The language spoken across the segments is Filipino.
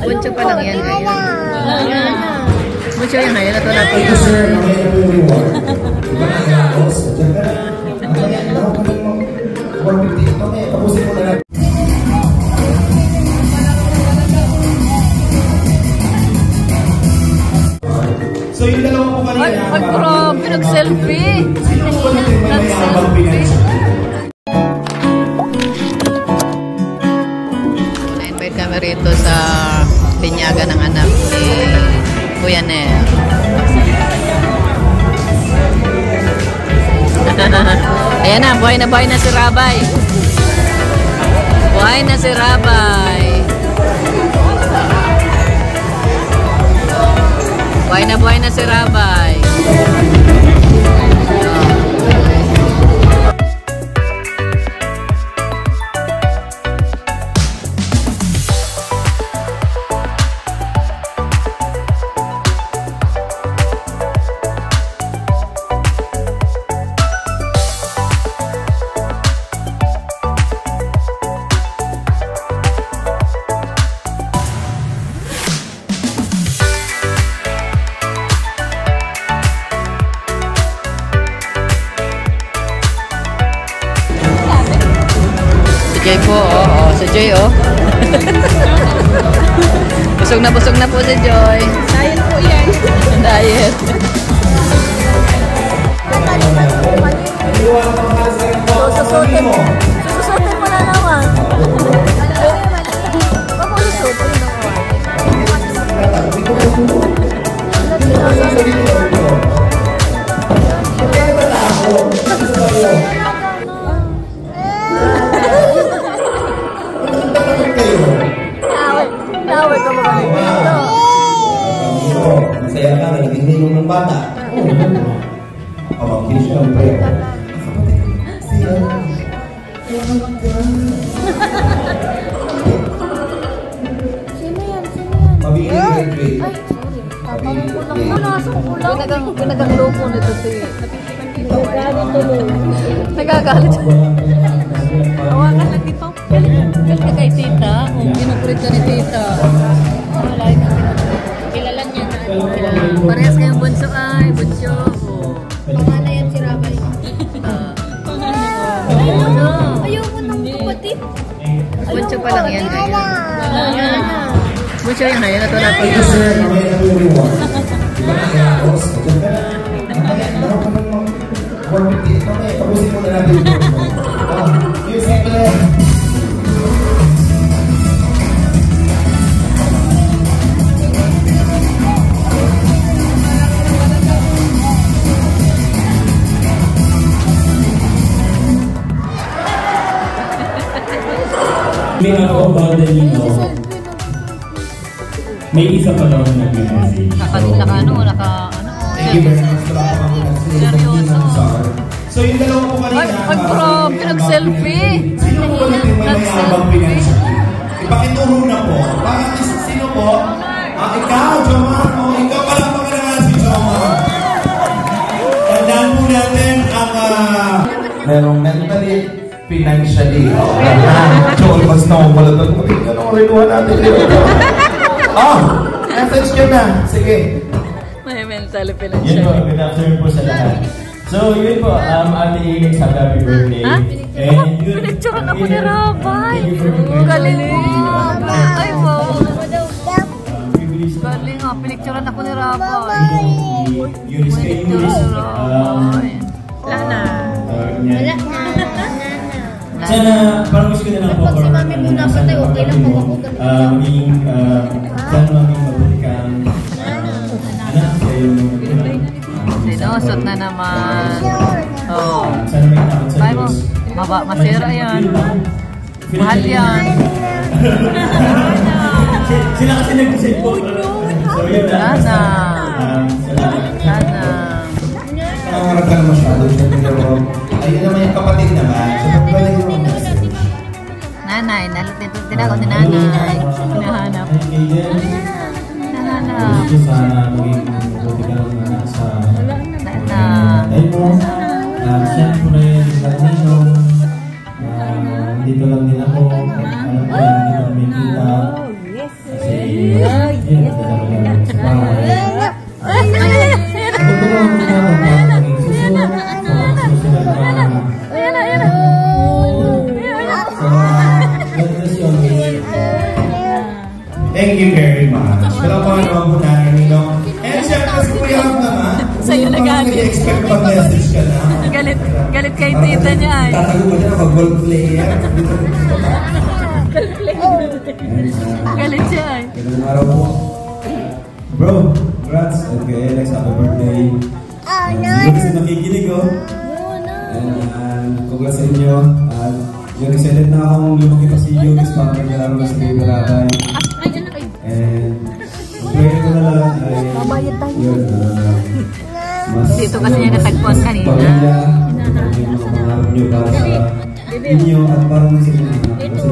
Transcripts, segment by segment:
Bunso pa lang yan. Bunso yung ngayon. Ito na po. Ito sir, mamaya na po yung reward. Diba na nga so dyan ka na. Mamaya na ako pa ng 150. Mamaya, tapusin mo na lang. So yung dalawa po kanina. Ay, grabe. Nag-selfie. Nag-selfie. Na-invite kami rito sa binyaga ng anak ni Kuya Nel. Ayan na, buhay na si Rabay. Buhay na si Rabay. Buhay na si Rabay. Joy po, si Joy, busog na po si Joy. Diet po yan. Diet. Sususutin mo na naman. Papulisutin mo Naway ka mga dito. Masaya ka, naging ng bata. Pamangkin siya ng pre. Siya. Sino yan? Mabili graduate. Ay, sorry. Ginagang loko nito si nagagalit. Tawagan lang dito. Galit ka kay tita. Kinukulit ka ni tita. Kilala niya na. Parehas kayong bunso ay, bunso. Pangalan yan si Rabay. Ayoko ng kapatid. Bunso pa lang yan. Bunso yung ngayon. Ito na po. Ito sir, mamaya na po yung reward. Diba na nga so dyan ka na. Mamaya na ako pa ng 150. Mamaya, tapusin mo na natin yung music play. Speaking of Baldanino, may isa pa daw na nag-message. Thank you very much. Seryoso. So yung dalawa po kanina. Ay, grabe. Nag-selfie. Sino po ba natin may mayabang pinansyal? Ipakituro na po. Bakit sino po? Ikaw, Jomar. Ikaw pala pangalan si Jomar. Tandaan po natin ang merong mentally, financially. Joel, mas nawawala na po. Anong rekuha natin dito? Message ka na. Sige. May mental Yun po, financial. good afternoon po sa lahat. So, yun po, Ate Ilex, happy birthday. Ha? And yun, Pinicturean ako ni Rabay. Thank you for remembering. Galing mo. Ay po. Privilege na. Galing nga. Pinicturean ako ni Rabay. Yunis kay Yunis. Wala na. Sana, parang gusto ko na lang po. Pag si mami mo napatay, okay lang kung ako maging, sana maging mabuti kang anak sa iyong Sinusot na naman. Oh. sana may takot sa Bye mo. Diyos. Masira yan. Mahal yan. Sila kasi nag-cellphone. So yun na. Sana. Salamat. Sana. Nangangarap ka na masyado. Ayun naman yung kapatid naman. Nanay. Tinawag ni nanay. Hinahanap. Hinahanap. Sana maging mabuti ka ng anak sa Sana. tayo mo. Siyempre, kanino. Dito lang din ako. Alam ko, hindi kami kita. Kasi Thank you very much. Palakpakan naman po natin, Ninong. And syempre, si Kuya Ram naman. Sa'yo na galit. Expect pa message ka na. Galit kay tita niya ay. Tatago mo dyan ako, golf player. Galit siya ay. Magandang araw po. Bro, congrats. Okay, Alex, happy birthday. Oh, no. Hindi kasi nakikinig, oh. And congrats sa inyo. Yung excited na akong lumaki pa si Yugis para naglalaro na sa Baby Rabay. And ang pwede ko na lang ay yun, mas dito kasi niya natagpuan kanina. Pamilya, yung mga pangarap nyo para sa inyo at para sa inyo. Kasi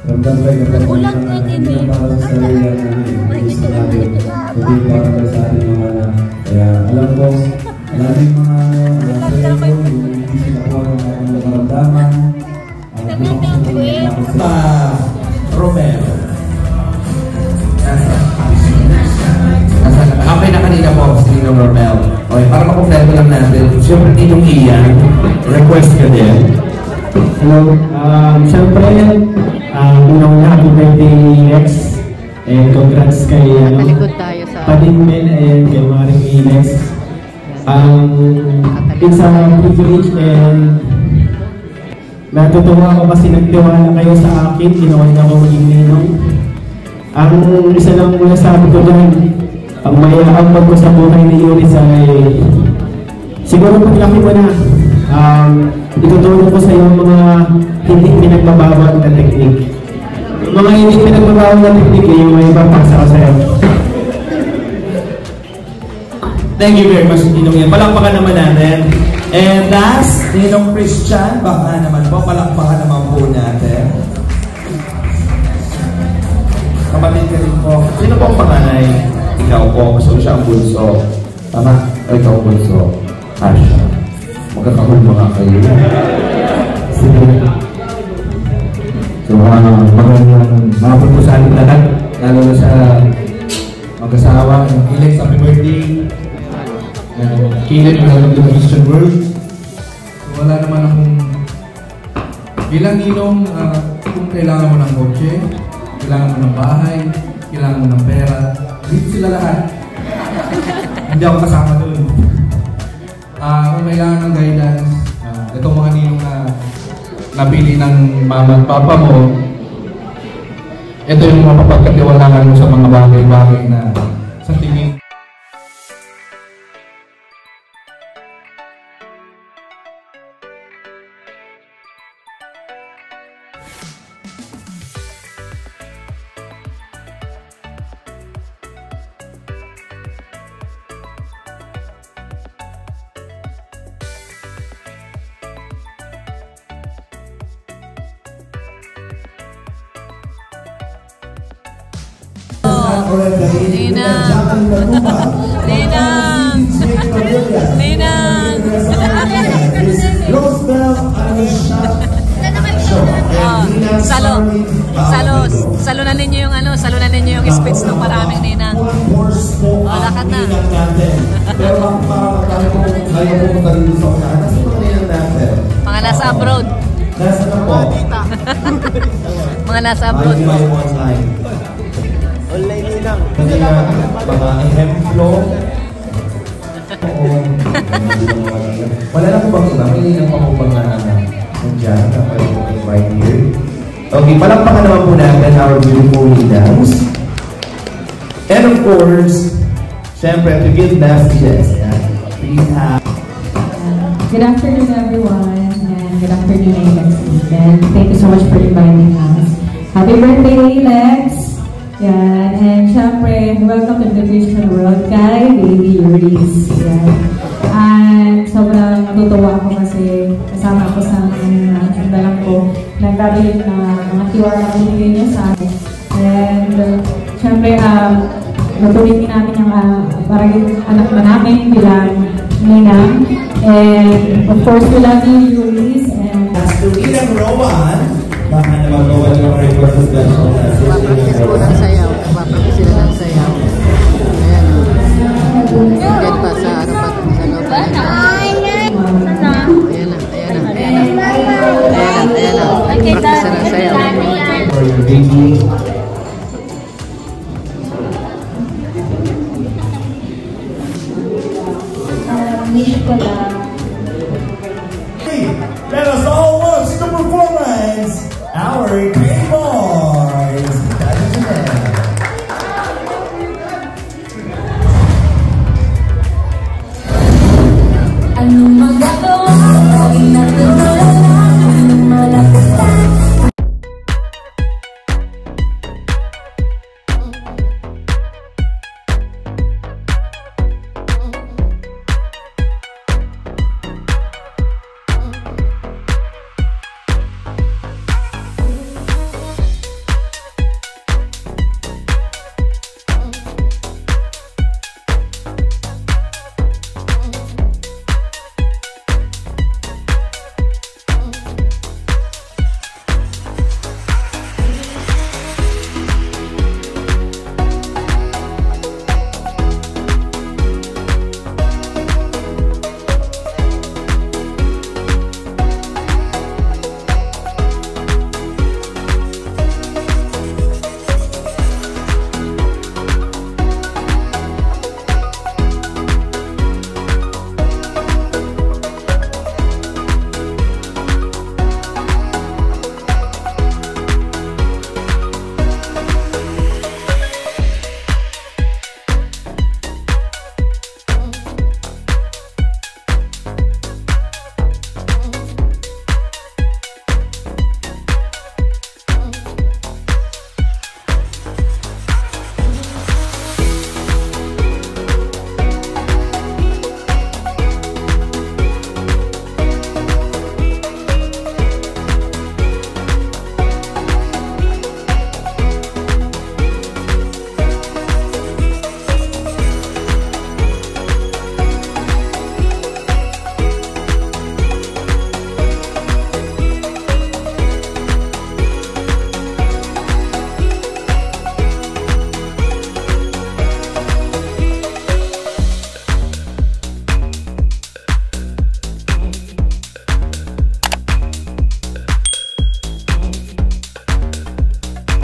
ramdam ko yung kapag hindi na para sa sarili lang namin. Hindi sa natin. Hindi para sa ating mga anak. Kaya alam ko, lalo yung mga prayer ko, yung hindi sila ko ng aking nakaramdaman. Romel. Okay na kanina po si Ninong Romel. Okay, para makumpleto lang natin. Siyempre, Ninong Ian, request ka din. Hello, siyempre, unang happy birthday Lex. And congrats kay Talikod tayo sa... Padingmen and kay Maring Lex. It's a privilege and natutuwa ako kasi nagtiwala kayo sa akin, ginawa niyo ako maging ninong. Ang isa lang muna sabi ko dyan, ang mayakapag ko sa buhay ni Yuris ay siguro paglaki mo na, itutulong ko sa iyo mga hindi pinagbabawal na teknik. Mga hindi pinagbabawal na teknik yung may ipapasa ko sa iyo. Thank you very much, Ninong Ian. Palakpakan naman natin. And last, Ninong Christian, baka naman po, palakpakan naman po natin. Kapatid ka rin po. Sino po ang panganay? Ikaw po, so siya ang bunso. Tama? O ikaw ang bunso. Asya. Magkakahulma nga kayo. Sige. So, mga po sa ating lahat, lalo na sa mag-asawa, Alex, happy birthday. Kilid, welcome to the Christian world. So, wala naman akong bilang ninong kung kailangan mo ng kotse, kailangan mo ng bahay, kailangan mo ng pera, dito sila lahat. Hindi ako kasama doon. Kung kailangan ng guidance, itong mga ninong na napili ng mama at papa mo, ito yung mapapagkatiwalaan mo sa mga bagay-bagay na sa tingin. Ninang! Ninang! Ninang! Salunan ninyo yung salunan ninyo yung speech ng maraming ninang. Lakad na. Pero para tayo pumunta dito sa unahan, nasa mga ninang natin? Mga nasa abroad. Nasa na po? Mga nasa abroad. Online ninang. Kasi nga, mga ehemplo. Wala na po bang iba? May ninang pa po bang nandiyan na pwede po invite here? Okay, palakpakan naman po natin our beautiful ninangs. And of course, syempre, to give messages, please have... Good afternoon, everyone, and good afternoon, Lex. And thank you so much for inviting us. Happy birthday, Lex! Yan, and syempre, welcome to the Christian world kay Baby Yuris. Yan. And sobrang natutuwa ako kasi kasama ako sa sandalang ko. Nagdadalhin na mga tiwala ko niyo sa akin. And syempre, natuloy namin yung parang anak na namin bilang ninang. And of course, we love you, Yuris. And As to Ninang Rowan, baka naman Rowan yung request sa special message.